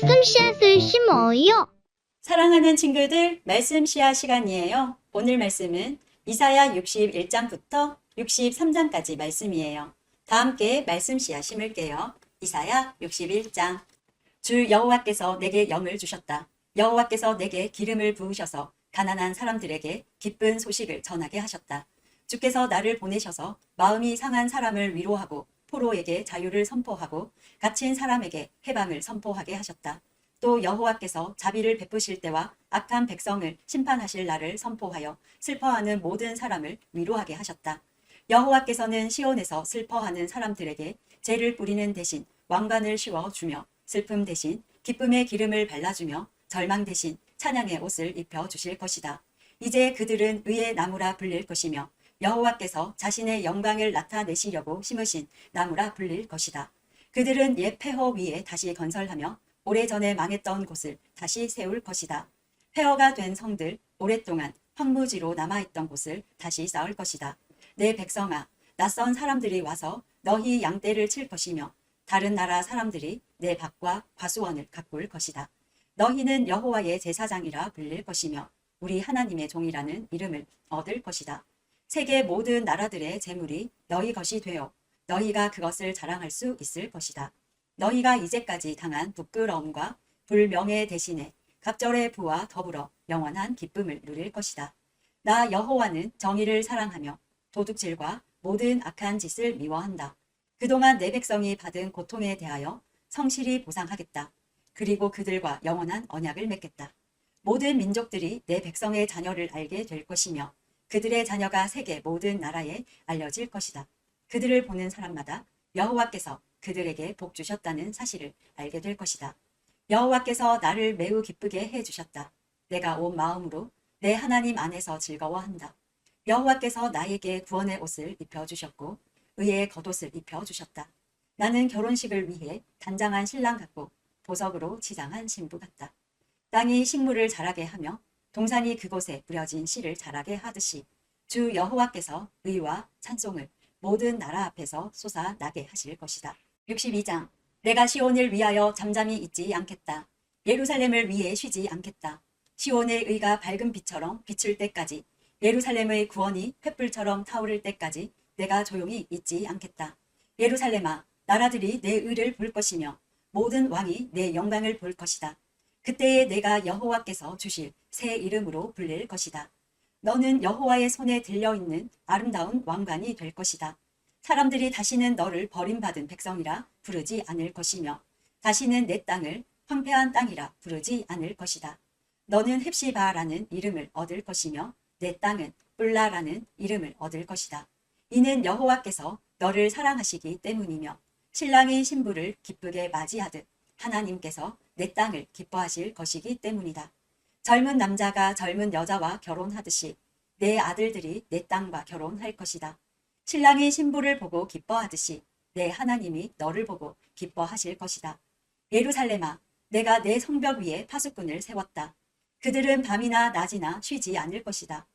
말씀 씨앗을 심어요. 사랑하는 친구들, 말씀 씨앗 시간이에요. 오늘 말씀은 이사야 61장부터 63장까지 말씀이에요. 다 함께 말씀 씨앗 심을게요. 이사야 61장. 주 여호와께서 내게 영을 주셨다. 여호와께서 내게 기름을 부으셔서 가난한 사람들에게 기쁜 소식을 전하게 하셨다. 주께서 나를 보내셔서 마음이 상한 사람을 위로하고 포로에게 자유를 선포하고 갇힌 사람에게 해방을 선포하게 하셨다. 또 여호와께서 자비를 베푸실 때와 악한 백성을 심판하실 날을 선포하여 슬퍼하는 모든 사람을 위로하게 하셨다. 여호와께서는 시온에서 슬퍼하는 사람들에게 죄를 뿌리는 대신 왕관을 씌워 주며 슬픔 대신 기쁨의 기름을 발라주며 절망 대신 찬양의 옷을 입혀 주실 것이다. 이제 그들은 의의 나무라 불릴 것이며 여호와께서 자신의 영광을 나타내시려고 심으신 나무라 불릴 것이다. 그들은 옛 폐허 위에 다시 건설하며 오래전에 망했던 곳을 다시 세울 것이다. 폐허가 된 성들, 오랫동안 황무지로 남아있던 곳을 다시 쌓을 것이다. 내 백성아, 낯선 사람들이 와서 너희 양떼를 칠 것이며 다른 나라 사람들이 내 밭과 과수원을 가꿀 것이다. 너희는 여호와의 제사장이라 불릴 것이며 우리 하나님의 종이라는 이름을 얻을 것이다. 세계 모든 나라들의 재물이 너희 것이 되어 너희가 그것을 자랑할 수 있을 것이다. 너희가 이제까지 당한 부끄러움과 불명예 대신에 갑절의 부와 더불어 영원한 기쁨을 누릴 것이다. 나 여호와는 정의를 사랑하며 도둑질과 모든 악한 짓을 미워한다. 그동안 내 백성이 받은 고통에 대하여 성실히 보상하겠다. 그리고 그들과 영원한 언약을 맺겠다. 모든 민족들이 내 백성의 자녀를 알게 될 것이며 그들의 자녀가 세계 모든 나라에 알려질 것이다. 그들을 보는 사람마다 여호와께서 그들에게 복 주셨다는 사실을 알게 될 것이다. 여호와께서 나를 매우 기쁘게 해 주셨다. 내가 온 마음으로 내 하나님 안에서 즐거워한다. 여호와께서 나에게 구원의 옷을 입혀주셨고 의의 겉옷을 입혀주셨다. 나는 결혼식을 위해 단장한 신랑 같고 보석으로 치장한 신부 같다. 땅이 식물을 자라게 하며 동산이 그곳에 뿌려진 씨를 자라게 하듯이 주 여호와께서 의와 찬송을 모든 나라 앞에서 솟아나게 하실 것이다. 62장. 내가 시온을 위하여 잠잠히 있지 않겠다. 예루살렘을 위해 쉬지 않겠다. 시온의 의가 밝은 빛처럼 비출 때까지 예루살렘의 구원이 횃불처럼 타오를 때까지 내가 조용히 있지 않겠다. 예루살렘아, 나라들이 내 의를 볼 것이며 모든 왕이 내 영광을 볼 것이다. 그때에 내가 여호와께서 주실 새 이름으로 불릴 것이다. 너는 여호와의 손에 들려있는 아름다운 왕관이 될 것이다. 사람들이 다시는 너를 버림받은 백성이라 부르지 않을 것이며 다시는 내 땅을 황폐한 땅이라 부르지 않을 것이다. 너는 헵시바라는 이름을 얻을 것이며 내 땅은 뿔라라는 이름을 얻을 것이다. 이는 여호와께서 너를 사랑하시기 때문이며 신랑이 신부를 기쁘게 맞이하듯 하나님께서 내 땅을 기뻐하실 것이기 때문이다. 젊은 남자가 젊은 여자와 결혼하듯이 내 아들들이 내 땅과 결혼할 것이다. 신랑이 신부를 보고 기뻐하듯이 내 하나님이 너를 보고 기뻐하실 것이다. 예루살렘아, 내가 내 성벽 위에 파수꾼을 세웠다. 그들은 밤이나 낮이나 쉬지 않을 것이다.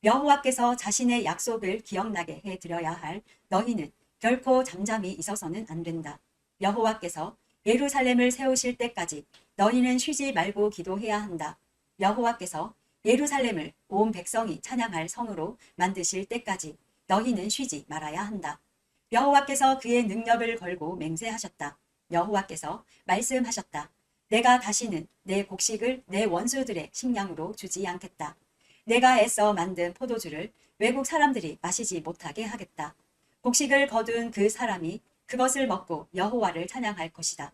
여호와께서 자신의 약속을 기억나게 해드려야 할 너희는 결코 잠잠히 있어서는 안 된다. 여호와께서 예루살렘을 세우실 때까지 너희는 쉬지 말고 기도해야 한다. 여호와께서 예루살렘을 온 백성이 찬양할 성으로 만드실 때까지 너희는 쉬지 말아야 한다. 여호와께서 그의 능력을 걸고 맹세하셨다. 여호와께서 말씀하셨다. 내가 다시는 내 곡식을 내 원수들의 식량으로 주지 않겠다. 내가 애써 만든 포도주를 외국 사람들이 마시지 못하게 하겠다. 곡식을 거둔 그 사람이 그것을 먹고 여호와를 찬양할 것이다.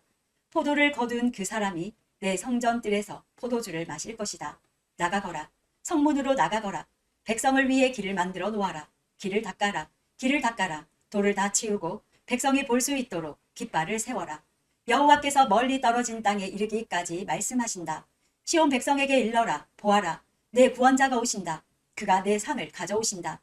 포도를 거둔 그 사람이 내 성전뜰에서 포도주를 마실 것이다. 나가거라. 성문으로 나가거라. 백성을 위해 길을 만들어 놓아라. 길을 닦아라. 길을 닦아라. 돌을 다 치우고 백성이 볼 수 있도록 깃발을 세워라. 여호와께서 멀리 떨어진 땅에 이르기까지 말씀하신다. 시온 백성에게 일러라. 보아라. 내 구원자가 오신다. 그가 내 상을 가져오신다.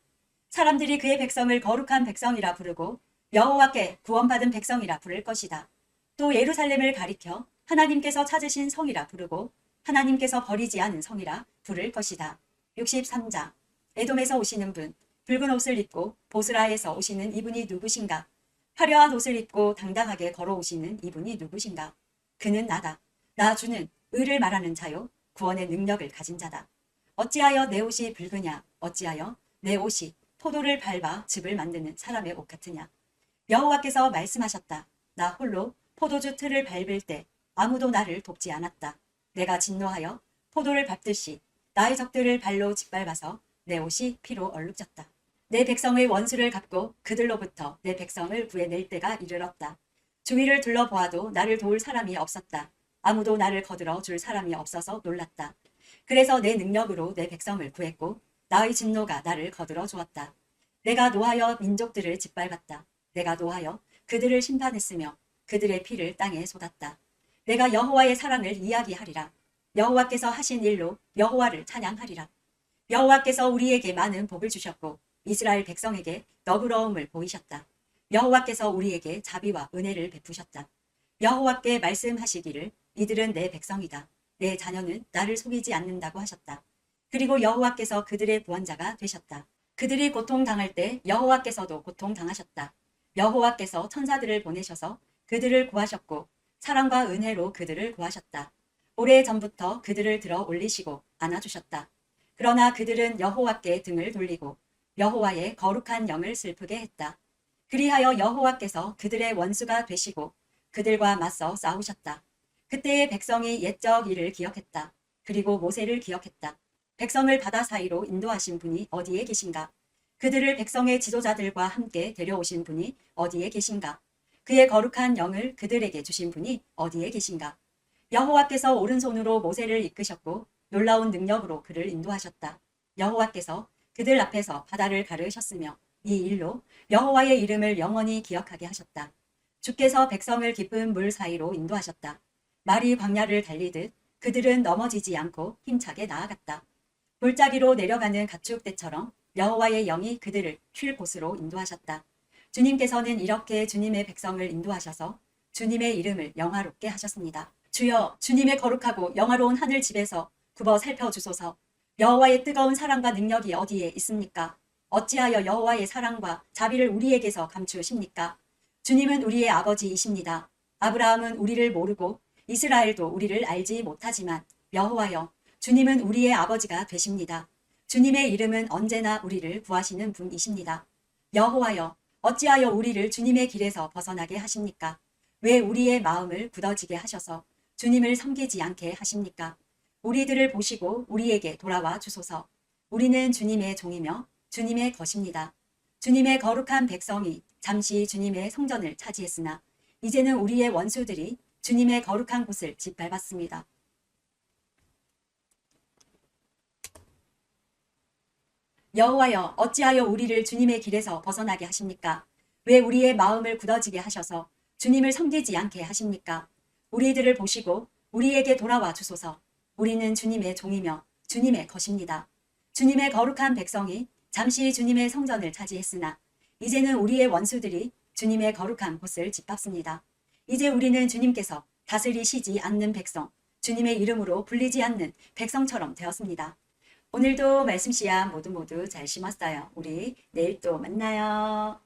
사람들이 그의 백성을 거룩한 백성이라 부르고 여호와께 구원받은 백성이라 부를 것이다. 또 예루살렘을 가리켜 하나님께서 찾으신 성이라 부르고 하나님께서 버리지 않은 성이라 부를 것이다. 63장. 에돔에서 오시는 분, 붉은 옷을 입고 보스라에서 오시는 이분이 누구신가? 화려한 옷을 입고 당당하게 걸어오시는 이분이 누구신가? 그는 나다. 나 주는 의를 말하는 자요 구원의 능력을 가진 자다. 어찌하여 내 옷이 붉으냐? 어찌하여 내 옷이 포도를 밟아 즙을 만드는 사람의 옷 같으냐? 여호와께서 말씀하셨다. 나 홀로 포도주 틀을 밟을 때 아무도 나를 돕지 않았다. 내가 진노하여 포도를 밟듯이 나의 적들을 발로 짓밟아서 내 옷이 피로 얼룩졌다. 내 백성의 원수를 갚고 그들로부터 내 백성을 구해낼 때가 이르렀다. 주위를 둘러보아도 나를 도울 사람이 없었다. 아무도 나를 거들어 줄 사람이 없어서 놀랐다. 그래서 내 능력으로 내 백성을 구했고 나의 진노가 나를 거들어 주었다. 내가 노하여 민족들을 짓밟았다. 내가 노하여 그들을 심판했으며 그들의 피를 땅에 쏟았다. 내가 여호와의 사랑을 이야기하리라. 여호와께서 하신 일로 여호와를 찬양하리라. 여호와께서 우리에게 많은 복을 주셨고 이스라엘 백성에게 너그러움을 보이셨다. 여호와께서 우리에게 자비와 은혜를 베푸셨다. 여호와께 말씀하시기를 이들은 내 백성이다. 내 자녀는 나를 속이지 않는다고 하셨다. 그리고 여호와께서 그들의 구원자가 되셨다. 그들이 고통당할 때 여호와께서도 고통당하셨다. 여호와께서 천사들을 보내셔서 그들을 구하셨고 사랑과 은혜로 그들을 구하셨다. 오래전부터 그들을 들어 올리시고 안아주셨다. 그러나 그들은 여호와께 등을 돌리고 여호와의 거룩한 영을 슬프게 했다. 그리하여 여호와께서 그들의 원수가 되시고 그들과 맞서 싸우셨다. 그때의 백성이 옛적 일을 기억했다. 그리고 모세를 기억했다. 백성을 바다 사이로 인도하신 분이 어디에 계신가? 그들을 백성의 지도자들과 함께 데려오신 분이 어디에 계신가? 그의 거룩한 영을 그들에게 주신 분이 어디에 계신가? 여호와께서 오른손으로 모세를 이끄셨고 놀라운 능력으로 그를 인도하셨다. 여호와께서 그들 앞에서 바다를 가르셨으며 이 일로 여호와의 이름을 영원히 기억하게 하셨다. 주께서 백성을 깊은 물 사이로 인도하셨다. 말이 광야를 달리듯 그들은 넘어지지 않고 힘차게 나아갔다. 골짜기로 내려가는 가축대처럼 여호와의 영이 그들을 쉴 곳으로 인도하셨다. 주님께서는 이렇게 주님의 백성을 인도하셔서 주님의 이름을 영화롭게 하셨습니다. 주여, 주님의 거룩하고 영화로운 하늘 집에서 굽어 살펴주소서. 여호와의 뜨거운 사랑과 능력이 어디에 있습니까? 어찌하여 여호와의 사랑과 자비를 우리에게서 감추십니까? 주님은 우리의 아버지이십니다. 아브라함은 우리를 모르고 이스라엘도 우리를 알지 못하지만 여호와여, 주님은 우리의 아버지가 되십니다. 주님의 이름은 언제나 우리를 구하시는 분이십니다. 여호와여, 어찌하여 우리를 주님의 길에서 벗어나게 하십니까? 왜 우리의 마음을 굳어지게 하셔서 주님을 섬기지 않게 하십니까? 우리들을 보시고 우리에게 돌아와 주소서. 우리는 주님의 종이며 주님의 것입니다. 주님의 거룩한 백성이 잠시 주님의 성전을 차지했으나 이제는 우리의 원수들이 주님의 거룩한 곳을 짓밟았습니다. 여호와여, 어찌하여 우리를 주님의 길에서 벗어나게 하십니까? 왜 우리의 마음을 굳어지게 하셔서 주님을 섬기지 않게 하십니까? 우리들을 보시고 우리에게 돌아와 주소서. 우리는 주님의 종이며 주님의 것입니다. 주님의 거룩한 백성이 잠시 주님의 성전을 차지했으나 이제는 우리의 원수들이 주님의 거룩한 곳을 짓밟습니다. 이제 우리는 주님께서 다스리시지 않는 백성, 주님의 이름으로 불리지 않는 백성처럼 되었습니다. 오늘도 말씀 씨앗 모두 잘 심었어요. 우리 내일 또 만나요.